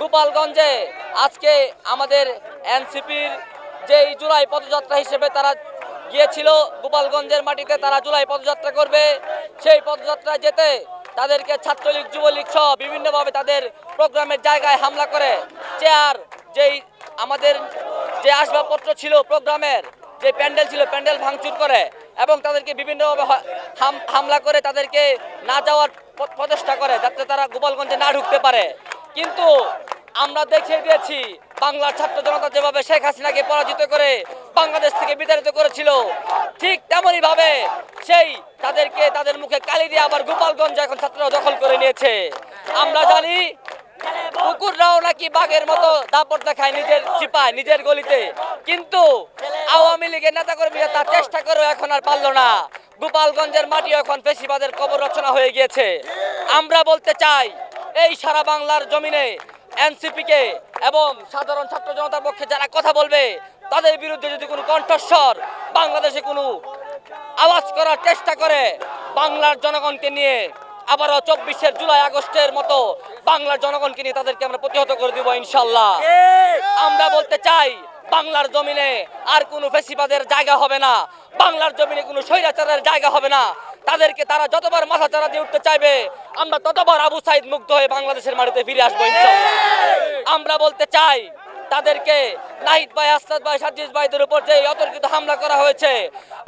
গোপালগঞ্জে আজকে আমাদের এনসিপির যেই জুলাই পদযাত্রা হিসেবে তারা গিয়েছিল গোপালগঞ্জের মাটিতে, তারা জুলাই পদযাত্রা করবে। সেই পদযাত্রায় যেতে তাদেরকে ছাত্রলীগ যুবলীগ সহ বিভিন্নভাবে তাদের প্রোগ্রামের জায়গায় হামলা করে, চেয়ার যেই আমাদের যে আসবাবপত্র ছিল প্রোগ্রামের, যে প্যান্ডেল ছিল প্যান্ডেল ভাঙচুর করে এবং তাদেরকে বিভিন্নভাবে হামলা করে তাদেরকে না যাওয়ার প্রচেষ্টা করে যাতে তারা গোপালগঞ্জে না ঢুকতে পারে। কিন্তু আমরা দেখিয়ে দিয়েছি বাংলার ছাত্র জনতা যেভাবে শেখ হাসিনাকে পরাজিত করে বাংলাদেশ থেকে বিতাড়িত করেছিল, ঠিক তেমনই ভাবে সেই তাদেরকে তাদের মুখে কালি দিয়ে আবার গোপালগঞ্জ এখন ছাত্ররা দখল করে নিয়েছে। আমরা জানি কুকুররাও নাকি বাঘের মতো দাপট দেখায় নিজের চিপায় নিজের গলিতে, কিন্তু আওয়ামী লীগের নেতাকর্মীরা তার চেষ্টা করেও এখন আর পারল না। গোপালগঞ্জের মাটি এখন ফ্যাসিবাদের কবর রচনা হয়ে গিয়েছে। আমরা বলতে চাই এই সারা বাংলার জমিনে এনসিপিকে এবং সাধারণ ছাত্র জনতার পক্ষে যারা কথা বলবে তাদের বিরুদ্ধে যদি কোনো কণ্ঠস্বর বাংলাদেশে কোনো আওয়াজ করার চেষ্টা করে, বাংলার জনগণকে নিয়ে আবারও 24 জুলাই আগস্টের মতো বাংলার জনগণকে নিয়ে তাদেরকে আমরা প্রতিহত করে দিব ইনশাল্লাহ। আমরা বলতে চাই বাংলার জমিনে আর কোনো ফ্যাসিবাদের জায়গা হবে না, বাংলার জমিনে কোনো স্বৈরাচারের জায়গা হবে না। তাদেরকে তারা যতবার মাথা চারা দিয়ে উঠতে চাইবে আমরা ততবার আবু সাইদ মুক্ত হয়ে বাংলাদেশের মাটিতে ফিরে আসবো ইনশাল্লাহ। আমরা বলতে চাই তাদেরকে নাহিদ ভাই, আসলাদ ভাই, সাজিদ ভাইদের উপর যে অতর্কিত হামলা করা হয়েছে,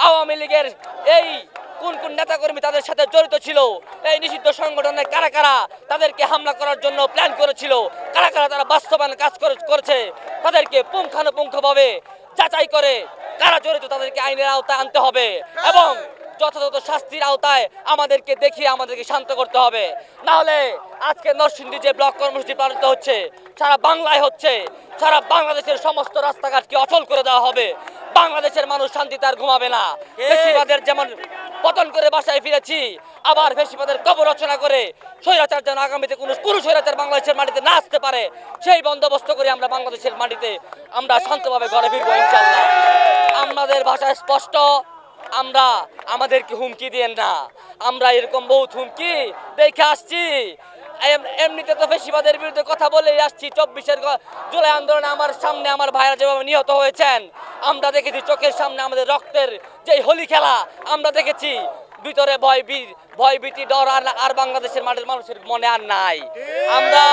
আওয়ামী লীগের এই কোন কোন নেতাকর্মী তাদের সাথে জড়িত ছিল, এই নিষিদ্ধ সংগঠনের কারা কারা তাদেরকে হামলা করার জন্য প্ল্যান করেছিল, কারা কারা তারা বাস্তবায়ন কাজ করেছে, তাদেরকে পুঙ্খানুপুঙ্খভাবে যাচাই করে কারা জড়িত তাদেরকে আইনের আওতায় আনতে হবে এবং যথাযথ শাস্তির আওতায় আমাদেরকে দেখিয়ে আমাদেরকে শান্ত করতে হবে। না হলে আজকে নরসিংদী যে ব্লক কর্মসূচি পালিত হচ্ছে সারা বাংলায় হচ্ছে, সারা বাংলাদেশের সমস্ত রাস্তাঘাটকে অচল করে দেওয়া হবে। বাংলাদেশের মানুষ শান্তিতে আর ঘুমাবে না। ফ্যাসিবাদের যেমন পতন করে বাসায় ফিরেছি, আবার ফ্যাসিবাদের কবর রচনা করে স্বৈরাচার যেন আগামীতে কোনো স্বৈরাচার বাংলাদেশের মাটিতে না আসতে পারে সেই বন্দোবস্ত করে আমরা বাংলাদেশের মাটিতে আমরা শান্তভাবে ঘরে ফিরবো ইনশাআল্লাহ। আমাদের ভাষায় স্পষ্ট, আমরা আমাদেরকে হুমকি দিয়েন না, আমরা এরকম বহুত হুমকি দেখে আসছি। এমনিতে তো ফ্যাসিবাদের বিরুদ্ধে কথা বলেই আসছি। 24 জুলাই আন্দোলনে আমার সামনে আমার ভাইরা যেভাবে নিহত হয়েছেন আমরা দেখেছি, চোখের সামনে আমাদের রক্তের যেই হোলি খেলা আমরা দেখেছি। ভিতরে ভয় ভীতি ডর আর বাংলাদেশের মানুষের মনে আর নাই। আমরা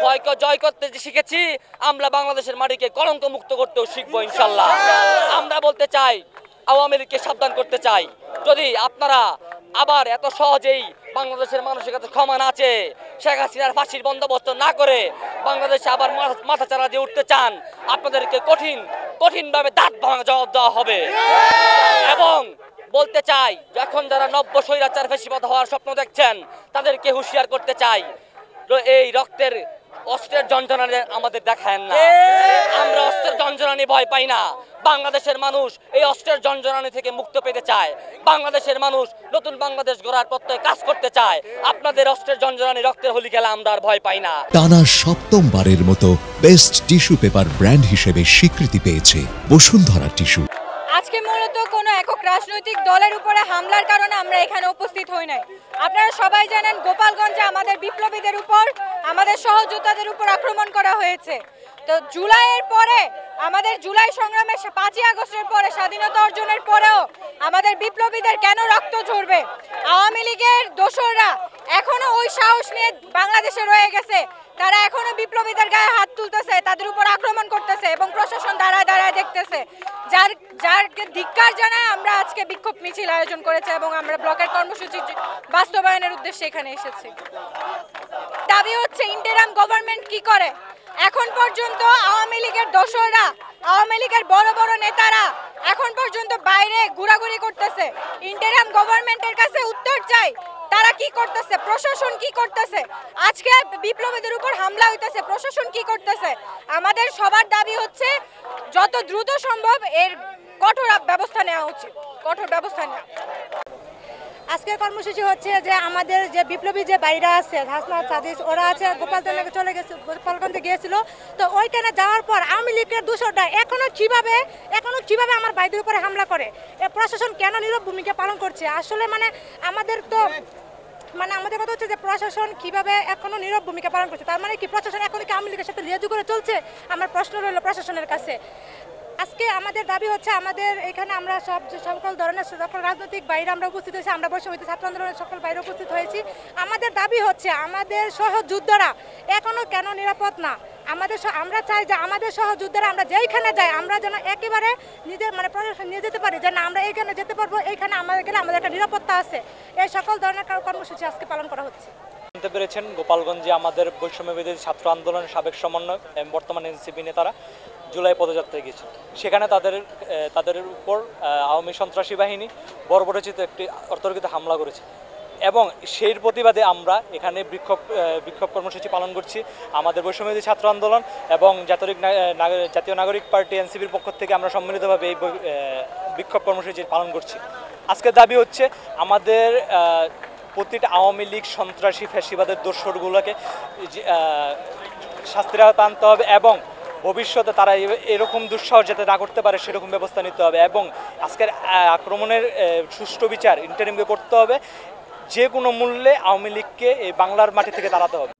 ভয়কে জয় করতে শিখেছি, আমরা বাংলাদেশের মাটিকে কলঙ্ক মুক্ত করতেও শিখবো ইনশাল্লাহ। আমরা বলতে চাই, আওয়ামী লীগকে সাবধান করতে চাই, যদি আপনারা আবার এত সহজেই বাংলাদেশের মানুষের কাছে ক্ষমা না চেয়ে শেখ হাসিনার ফাঁসির বন্দোবস্ত না করে বাংলাদেশে আবার মাথা চারা দিয়ে উঠতে চান, আপনাদেরকে কঠিনভাবে দাঁত ভাঙা জবাব দেওয়া হবে। এবং বলতে চাই, এখন যারা নব্য স্বৈরাচার ফ্যাসিবাদ হওয়ার স্বপ্ন দেখছেন তাদেরকে হুঁশিয়ার করতে চাই, এই রক্তের অস্ত্রের যন্ত্রণা আমাদের দেখায় না। আমরা অস্ত্রের যন্ত্রণা ভয় পাই না। বাংলাদেশের মানুষ এই অস্ত্রের যন্ত্রণা থেকে মুক্ত পেতে চায়। বাংলাদেশের মানুষ নতুন বাংলাদেশ গড়ার প্রত্যয় কাজ করতে চায়। আপনাদের অস্ত্রের যন্ত্রণা রক্তের হোলি খেলা আমরা আর ভয় পাই না। টানা ৭ম-বারের মতো বেস্ট টিস্যু পেপার ব্র্যান্ড হিসেবে স্বীকৃতি পেয়েছে বসুন্ধরা টিস্যু। আজকে মূলত কোনো একক রাজনৈতিক দলের উপরে হামলার কারণে আমরা এখানে উপস্থিত হই নাই। আপনারা সবাই জানেন গোপালগঞ্জে আমাদের বিপ্লবীদের উপর, আমাদের সহযোদ্ধাদের উপর আক্রমণ করা হয়েছে। তো জুলাইয়ের পরে, আমাদের জুলাই সংগ্রামের 5ই আগস্টের পরে, স্বাধীনতা অর্জনের পরেও আমাদের বিপ্লবীদের কেন রক্ত ঝরবে? আওয়ামী লীগের দোসররা এখনো ওই সাহস নিয়ে বাংলাদেশে রয়ে গেছে। তারা এখনো বিপ্লবীদের গায়ে হাত তুলতেছে, তাদের উপর আক্রমণ করতেছে এবং প্রশাসন দাঁড়ায় দাঁড়ায় দেখতেছে। যারকে ধিক্কার জানায় আমরা আজকে বিক্ষোভ মিছিল আয়োজন করেছি এবং আমরা ব্লকের কর্মসূচি বাস্তবায়নের উদ্দেশ্যে এখানে এসেছি। দাবি হচ্ছে ইন্টারিম গভর্নমেন্ট কি করে? এখন পর্যন্ত আওয়ামী লীগের দোসররা, আওয়ামী লীগের বড় বড় নেতারা এখন পর্যন্ত বাইরে ঘোরাঘুরি করতেছে। ইন্টারিম গভর্নমেন্টের কাছে উত্তর চাই, তারা কি করতেছে, প্রশাসন কি করতেছে? আজকে বিপ্লবীদের উপর হামলা হইতেছে, প্রশাসন কি করতেছে? আমাদের সবার দাবি হচ্ছে যত দ্রুত সম্ভব এর কঠোর ব্যবস্থা নেওয়া উচিত, কঠোর ব্যবস্থা নেওয়া। আজকের কর্মসূচি হচ্ছে যে আমাদের যে বিপ্লবী যে বাইরা আছে, হাসনাত সাদিস, ওরা আছে গোপালগঞ্জে চলে গেছে, গোপালগঞ্জে গিয়েছিল। তো ওইখানে যাওয়ার পর আওয়ামী লীগের দোসররা এখনো কিভাবে আমার ভাইদের উপরে হামলা করে? প্রশাসন কেন নীরব ভূমিকা পালন করছে? আসলে মানে আমাদের তো মানে আমাদের কথা হচ্ছে যে প্রশাসন কিভাবে এখনো নীরব ভূমিকা পালন করছে, তার মানে কি প্রশাসন এখনো কি আওয়ামী লীগের সাথে লিয়াজু করে চলছে? আমার প্রশ্ন রইল প্রশাসনের কাছে। আজকে আমাদের দাবি হচ্ছে, আমাদের এখানে আমরা সকল ধরনের সকল রাজনৈতিক বাইরে আমরা উপস্থিত হয়েছি, আমরা বৈষম্যবিরোধী ছাত্র আন্দোলনের সকল বাইরে উপস্থিত হয়েছি। আমাদের দাবি হচ্ছে আমাদের সহযোদ্ধারা এখনো কেন নিরাপদ না? আমরা চাই যে আমাদের সহযোদ্ধারা আমরা যেইখানে যাই আমরা যেন একেবারে নিজের মানে প্রশাসন নিয়ে যেতে পারি, যে না আমরা এইখানে যেতে পারবো, এইখানে আমাদের গেলে আমাদের একটা নিরাপত্তা আছে। এই সকল ধরনের কর্মসূচি আজকে পালন করা হচ্ছে। জানতে পেরেছেন গোপালগঞ্জে আমাদের বৈষম্যবিরোধী ছাত্র আন্দোলনের সাবেক সমন্বয়ক বর্তমান এনসিপি নেতারা জুলাই পদযাত্রায় গিয়েছেন। সেখানে তাদের উপর আওয়ামী সন্ত্রাসী বাহিনী বর্বরোচিত একটি অতর্কিত হামলা করেছে এবং সেই প্রতিবাদে আমরা এখানে বিক্ষোভ কর্মসূচি পালন করছি। আমাদের বৈষম্যবিরোধী ছাত্র আন্দোলন এবং জাতীয় নাগরিক পার্টি এনসিপির পক্ষ থেকে আমরা সম্মিলিতভাবে এই বিক্ষোভ কর্মসূচি পালন করছি। আজকের দাবি হচ্ছে আমাদের প্রতিটা আওয়ামী লীগ সন্ত্রাসী ফ্যাসিবাদের দোসরগুলোকে শাস্তির আওতায় আনতে হবে এবং ভবিষ্যতে তারা এরকম দুঃসাহস যাতে না করতে পারে সেরকম ব্যবস্থা নিতে হবে এবং আজকের আক্রমণের সুষ্ঠু বিচার ইন্টারিমকে করতে হবে। যে কোনো মূল্যে আওয়ামী লীগকে এই বাংলার মাটি থেকে তাড়াতে হবে।